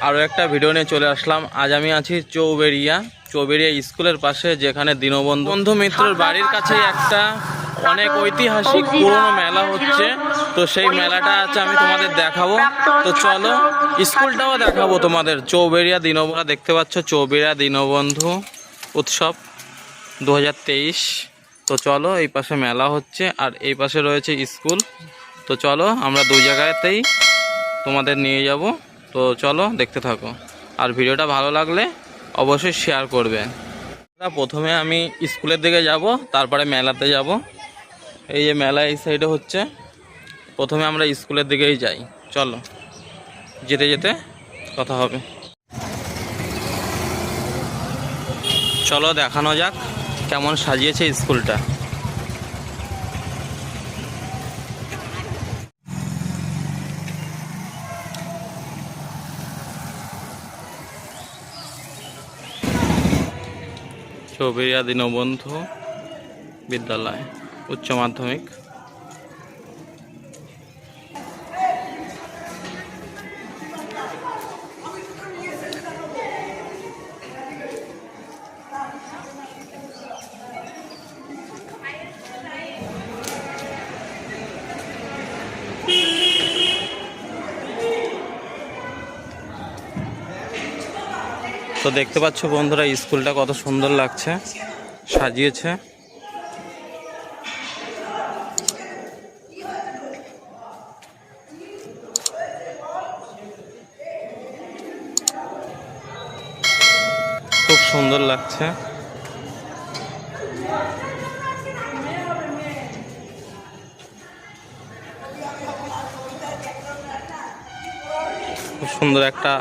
আরও একটা ভিডিও নিয়ে চলে আসলাম। আজ আমি আছি চৌবেড়িয়া স্কুলের পাশে, যেখানে দীনবন্ধু মিত্রের বাড়ির কাছে একটা অনেক ঐতিহাসিক পুরনো মেলা হচ্ছে। তো সেই মেলাটা আছে, আমি তোমাদের দেখাবো। তো চলো, স্কুলটাও দেখাবো তোমাদের। চৌবেড়িয়া দীনবন্ধু দেখতে পাচ্ছ, চৌবেড়িয়া দীনবন্ধু উৎসব 2023। তো চলো, এই পাশে মেলা হচ্ছে আর এই পাশে রয়েছে স্কুল। তো চলো, আমরা দুই জায়গাতেই তোমাদের নিয়ে যাব। তো চলো, দেখতে থাকো। আর ভিডিওটা ভালো লাগলে অবশ্যই শেয়ার করবে। প্রথমে আমি স্কুলের দিকে যাব, তারপরে মেলাতে যাব। এই যে মেলা এই সাইডে হচ্ছে, প্রথমে আমরা স্কুলের দিকেই যাই। চলো, যেতে যেতে কথা হবে। চলো দেখানো যাক কেমন সাজিয়েছে স্কুলটা। চৌবেড়িয়া দীনবন্ধু বিদ্যালয় উচ্চ মাধ্যমিক। তো দেখতে পাচ্ছ বন্ধুরা, স্কুলটা কত সুন্দর লাগছে, সাজিয়েছে। খুব সুন্দর লাগছে। খুব সুন্দর একটা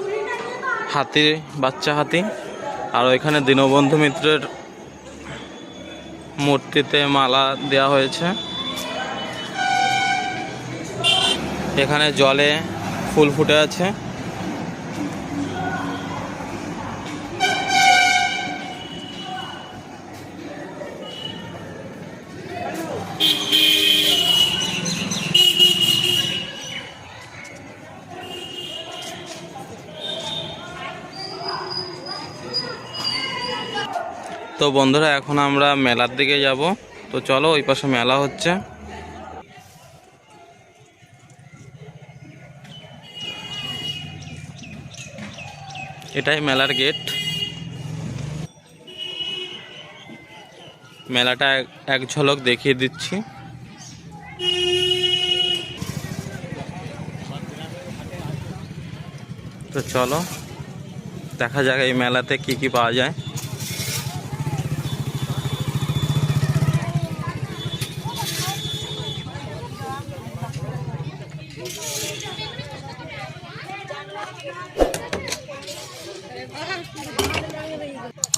হাতি, বাচ্চা হাতি। আর এখানে দীনবন্ধু মিত্রের মূর্তিতে মালা দেওয়া হয়েছে। এখানে জলে ফুল ফুটে আছে। তো বন্ধুরা, এখন আমরা মেলার দিকে যাব। তো চলো, ওই পাশে মেলা হচ্ছে। এটাই মেলার গেট। মেলাটা এক ঝলক দেখিয়ে দিচ্ছি। তো চলো দেখা যাক এই মেলাতে কি কি পাওয়া যায়।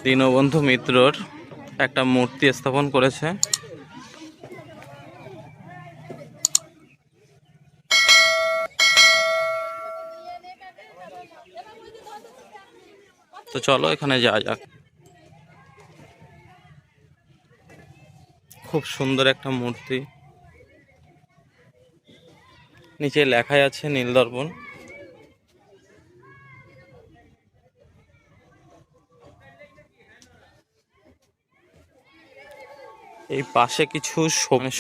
দীনবন্ধু মিত্রর একটা মূর্তি স্থাপন করেছে। তো চলো, এখানে যাওয়া যাক। খুব সুন্দর একটা মূর্তি, নিচে লেখাই আছে নীলদর্পণ। এই পাশে কিছু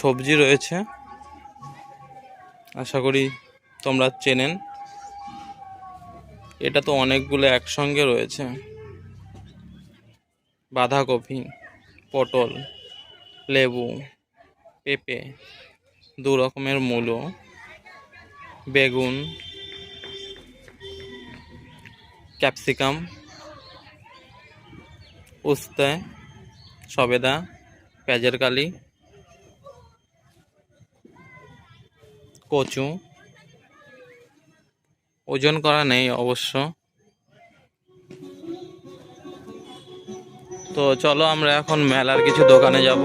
সবজি রয়েছে, আশা করি তোমরা চেনেন। এটা তো অনেকগুলো একসঙ্গে রয়েছে। বাঁধাকপি, পটল, লেবু, পেঁপে, দু রকমের মূলো, বেগুন, ক্যাপসিকাম, উস্তে, সবেদা, পেঁয়াজের কালি, কচু। ওজন করা নেই অবশ্য। তো চলো, আমরা এখন মেলার কিছু দোকানে যাব।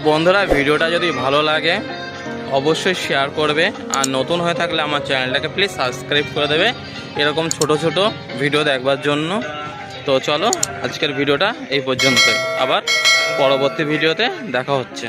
বন্ধুরা, ভিডিওটা যদি ভালো লাগে অবশ্যই শেয়ার করবে, আর নতুন হয়ে থাকলে আমার চ্যানেলটাকে প্লিজ সাবস্ক্রাইব করে দেবে এরকম ছোট ছোট ভিডিও দেখবার জন্য। তো চলো, আজকের ভিডিওটা এই পর্যন্তই, আবার পরবর্তী ভিডিওতে দেখা হচ্ছে।